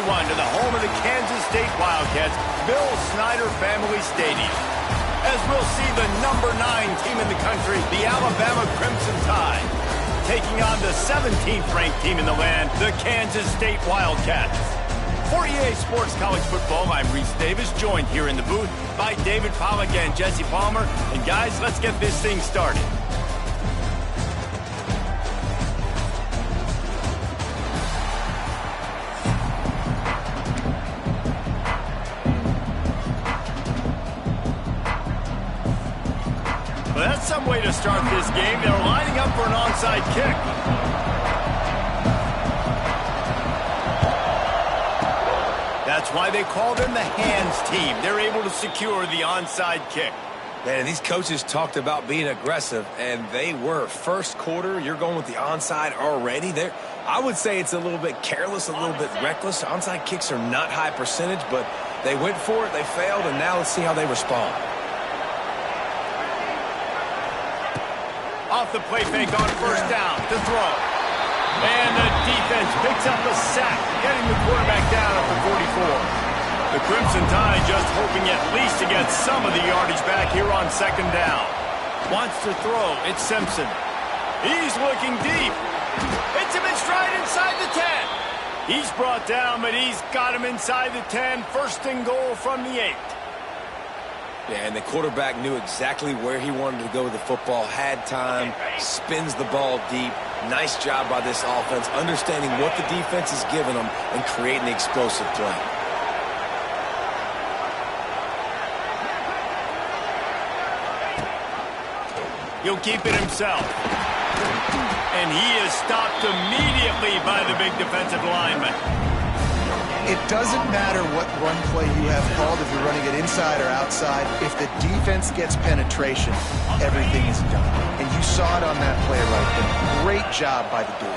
run to the home of the Kansas State Wildcats, Bill Snyder Family Stadium, as we'll see the number 9 team in the country, the Alabama Crimson Tide, taking on the 17th ranked team in the land, the Kansas State Wildcats. For EA Sports College Football, I'm Reese Davis, joined here in the booth by David Pollack and Jesse Palmer. And guys, let's get this thing started. Well, that's some way to start this game. They're lining up for an onside kick. That's why they call them the hands team. They're able to secure the onside kick. Man, these coaches talked about being aggressive, and they were. First quarter, you're going with the onside already. I would say it's a little bit careless, a little bit reckless. Onside kicks are not high percentage, but they went for it, they failed, and now let's see how they respond. Off the play fake on first down to throw. And the defense picks up a sack, getting the quarterback down at the 44. The Crimson Tide just hoping at least to get some of the yardage back here on second down. Wants to throw. It's Simpson. He's looking deep. Hits him in stride inside the 10. He's brought down, but he's got him inside the 10. First and goal from the 8. Yeah, and the quarterback knew exactly where he wanted to go with the football, had time, spins the ball deep. Nice job by this offense, understanding what the defense is giving them and creating the explosive play. He'll keep it himself. And he is stopped immediately by the big defensive lineman. It doesn't matter what run play you have called, if you're running it inside or outside. If the defense gets penetration, everything is done. And you saw it on that play right there. Great job by the dude.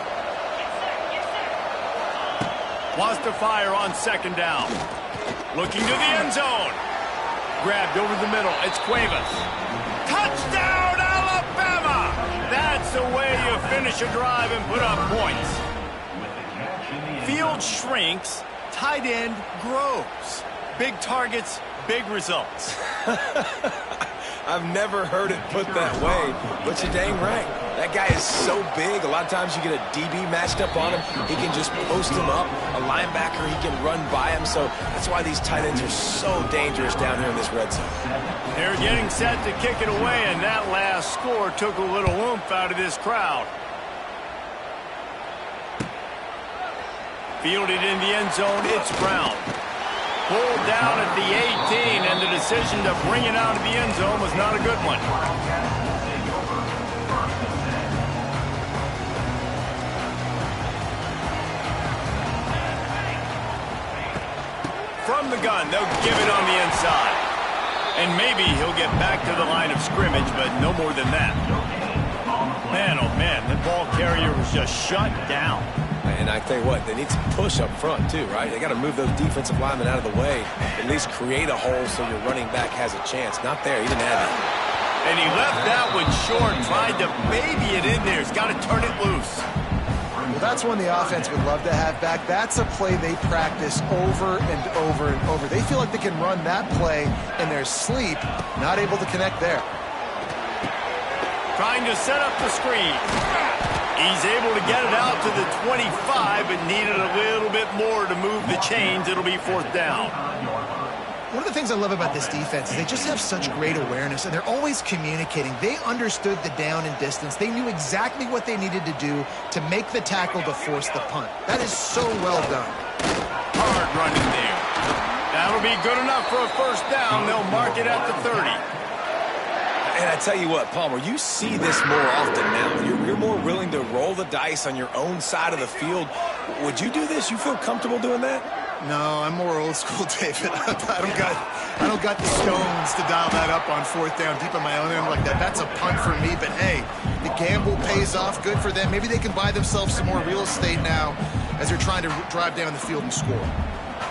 Wants to fire on second down. Looking to the end zone. Grabbed over the middle. It's Cuevas. Touchdown, Alabama! That's the way you finish a drive and put up points. Field shrinks. Tight end grows. Big targets, big results. I've never heard it put that way, but you're dang right. That guy is so big. A lot of times you get a DB matched up on him. He can just post him up. A linebacker, he can run by him. So that's why these tight ends are so dangerous down here in this red zone. They're getting set to kick it away, and that last score took a little oomph out of this crowd. Fielded in the end zone, it's Brown. Pulled down at the 18, and the decision to bring it out of the end zone was not a good one. From the gun, they'll give it on the inside. And maybe he'll get back to the line of scrimmage, but no more than that. Man, oh man, the ball carrier was just shut down. And I tell you what, they need some push up front too, right? They got to move those defensive linemen out of the way, at least create a hole so your running back has a chance. Not there, he didn't have it. And he left that one short, tried to baby it in there. He's got to turn it loose. Well, that's one the offense would love to have back. That's a play they practice over and over and over. They feel like they can run that play in their sleep, not able to connect there. Trying to set up the screen. He's able to get it out to the 25, but needed a little bit more to move the chains. It'll be fourth down. One of the things I love about this defense is they just have such great awareness, and they're always communicating. They understood the down and distance. They knew exactly what they needed to do to make the tackle to force the punt. That is so well done. Hard running there. That'll be good enough for a first down. They'll mark it at the 30. And I tell you what, Palmer, you see this more often now. You're more willing to roll the dice on your own side of the field. Would you do this? You feel comfortable doing that? No, I'm more old school, David. I don't got the stones to dial that up on fourth down deep on my own end like that. That's a punt for me, but hey, the gamble pays off. Good for them. Maybe they can buy themselves some more real estate now as they're trying to drive down the field and score.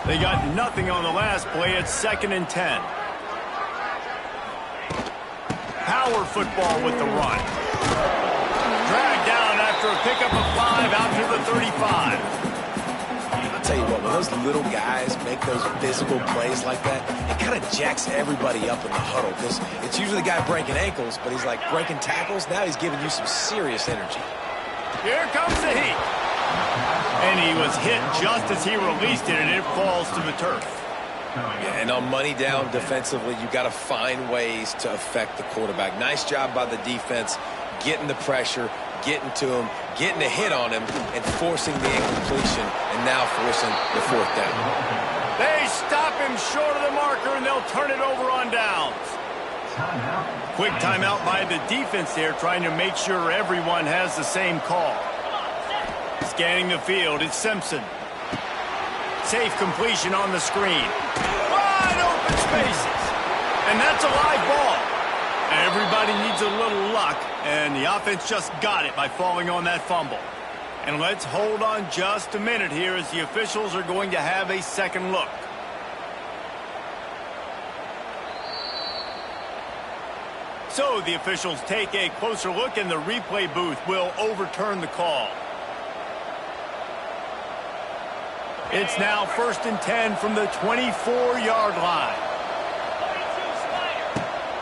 They got nothing on the last play. It's 2nd and 10. Power football with the run. Dragged down after a pickup of 5 out to the 35. The tell you what, when those little guys make those physical plays like that, it kind of jacks everybody up in the huddle because it's usually the guy breaking ankles, but he's like breaking tackles. Now he's giving you some serious energy. Here comes the heat. And he was hit just as he released it, and it falls to the turf. Yeah, and on money down defensively, you got to find ways to affect the quarterback. Nice job by the defense, getting the pressure, getting to him, getting a hit on him, and forcing the incompletion, and now forcing the fourth down. They stop him short of the marker, and they'll turn it over on downs. Quick timeout by the defense there, trying to make sure everyone has the same call. Scanning the field, it's Simpson. Safe completion on the screen. Wide open spaces. And that's a live ball. Everybody needs a little luck, and the offense just got it by falling on that fumble. And let's hold on just a minute here as the officials are going to have a second look. So the officials take a closer look, and the replay booth will overturn the call. It's now 1st and 10 from the 24-yard line.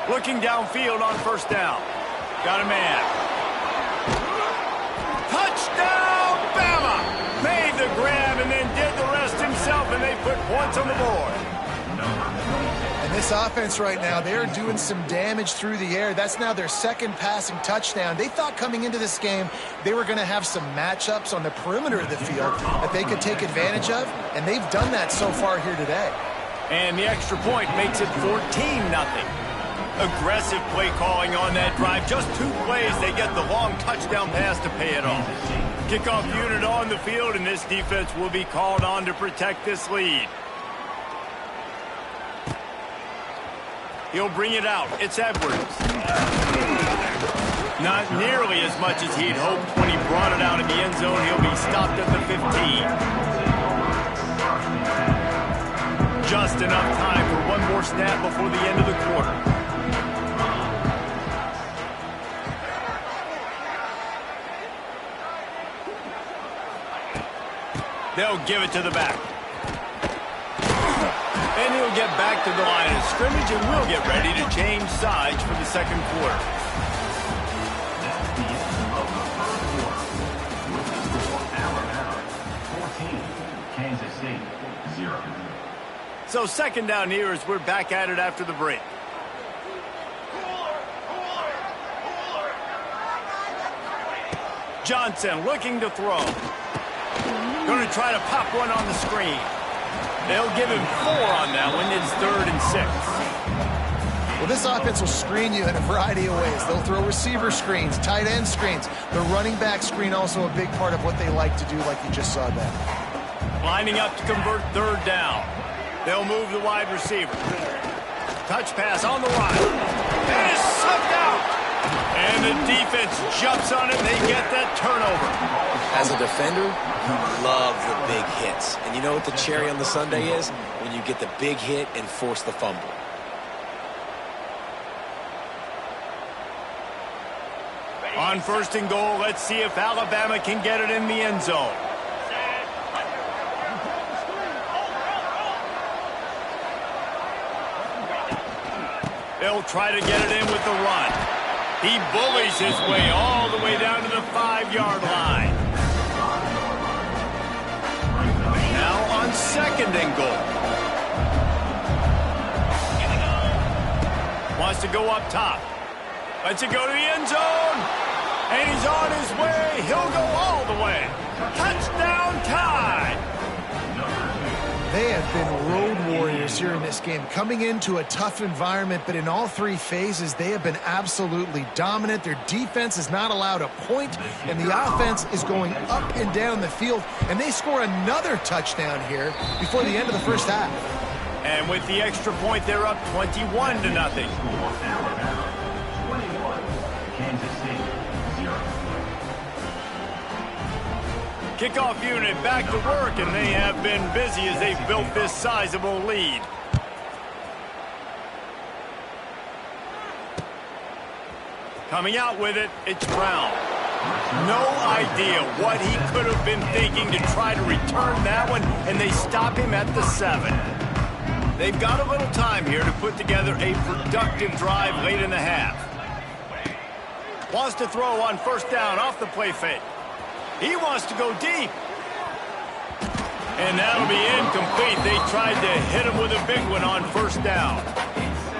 Looking downfield on first down. Got a man. Touchdown, Bama! Made the grab and then did the rest himself, and they put points on the board. And this offense right now, they're doing some damage through the air. That's now their second passing touchdown. They thought coming into this game they were going to have some matchups on the perimeter of the field that they could take advantage of, and they've done that so far here today. And the extra point makes it 14-0. Aggressive play calling on that drive. Just 2 plays, they get the long touchdown pass to pay it off. Kickoff unit on the field, and this defense will be called on to protect this lead. He'll bring it out. It's Edwards. Not nearly as much as he'd hoped when he brought it out in the end zone. He'll be stopped at the 15. Just enough time for one more snap before the end of the quarter. They'll give it to the back. And he'll get back to the line of scrimmage, and we'll get ready to change sides for the second quarter. So second down here as we're back at it after the break. Johnson looking to throw. Going to try to pop one on the screen. They'll give him 4 on that one. It's 3rd and 6. Well, this offense will screen you in a variety of ways. They'll throw receiver screens, tight end screens. The running back screen also a big part of what they like to do, like you just saw there. Lining up to convert 3rd down. They'll move the wide receiver. Touch pass on the right. And it's sucked out. And the defense jumps on it. They get that turnover. As a defender, you love the big hits. And you know what the cherry on the sundae is? When you get the big hit and force the fumble. On 1st and goal, let's see if Alabama can get it in the end zone. They'll try to get it in with the run. He bullies his way all the way down to the 5-yard line. Now on 2nd and goal. Wants to go up top. Lets it go to the end zone. And he's on his way. He'll go all the way. Touchdown, Tide. They have been road warriors here in this game, coming into a tough environment, but in all 3 phases, they have been absolutely dominant. Their defense is not allowed a point, and the offense is going up and down the field, and they score another touchdown here before the end of the first half. And with the extra point, they're up 21-0. Kickoff unit back to work, and they have been busy as they've built this sizable lead. Coming out with it, it's Brown. No idea what he could have been thinking to try to return that one, and they stop him at the 7. They've got a little time here to put together a productive drive late in the half. Wants to throw on first down off the play fake. He wants to go deep. And that'll be incomplete. They tried to hit him with a big one on first down.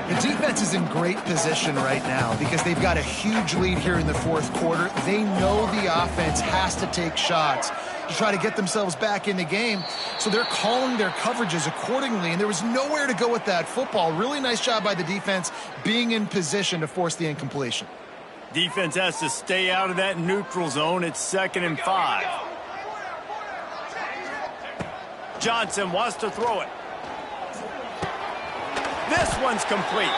The defense is in great position right now because they've got a huge lead here in the fourth quarter. They know the offense has to take shots to try to get themselves back in the game. So they're calling their coverages accordingly, and there was nowhere to go with that football. Really nice job by the defense being in position to force the incompletion. Defense has to stay out of that neutral zone. It's 2nd and 5. Johnson wants to throw it. This one's complete.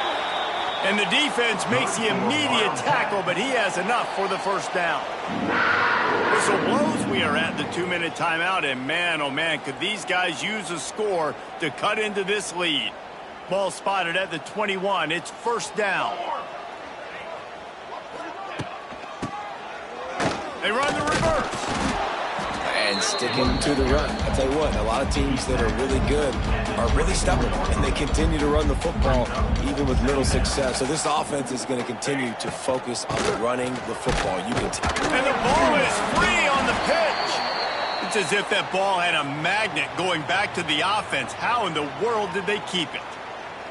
And the defense makes the immediate tackle, but he has enough for the first down. Whistle blows. We are at the 2-minute timeout, and man, oh man, could these guys use a score to cut into this lead. Ball spotted at the 21. It's first down. They run the reverse. And sticking to the run. I'll tell you what, a lot of teams that are really good are really stubborn, and they continue to run the football even with little success. So this offense is going to continue to focus on running the football. You can tell. And the ball is free on the pitch. It's as if that ball had a magnet going back to the offense. How in the world did they keep it?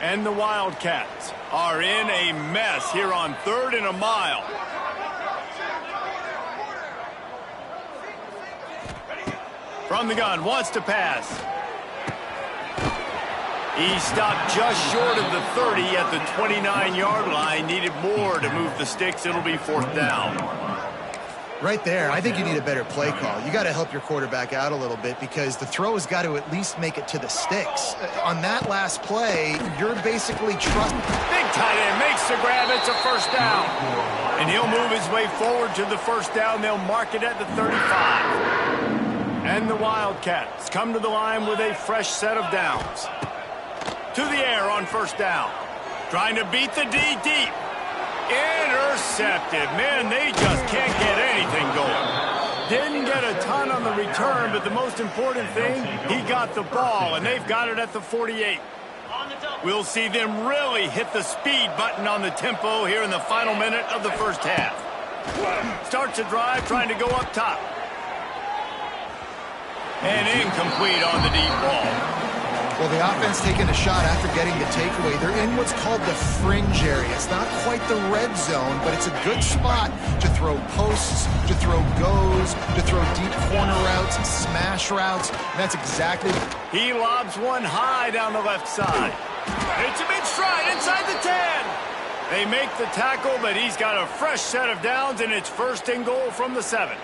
And the Wildcats are in a mess here on 3rd and a mile. From the gun, wants to pass. He stopped just short of the 30 at the 29-yard line. Needed more to move the sticks. It'll be 4th down. Right there, I think you need a better play call. You got to help your quarterback out a little bit because the throw has got to at least make it to the sticks. On that last play, you're basically trusting. Big tight end makes the grab. It's a first down. And he'll move his way forward to the first down. They'll mark it at the 35. And the Wildcats come to the line with a fresh set of downs. To the air on first down. Trying to beat the D deep. Intercepted. Man, they just can't get anything going. Didn't get a ton on the return, but the most important thing, he got the ball, and they've got it at the 48. We'll see them really hit the speed button on the tempo here in the final minute of the first half. Starts a drive trying to go up top. And incomplete on the deep ball. Well, the offense taking a shot after getting the takeaway. They're in what's called the fringe area. It's not quite the red zone, but it's a good spot to throw posts, to throw goes, to throw deep corner routes, smash routes. And that's exactly. He lobs one high down the left side. It's a big stride inside the 10. They make the tackle, but he's got a fresh set of downs, and it's 1st and goal from the 7.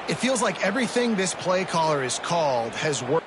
It feels like everything this play caller has called has worked.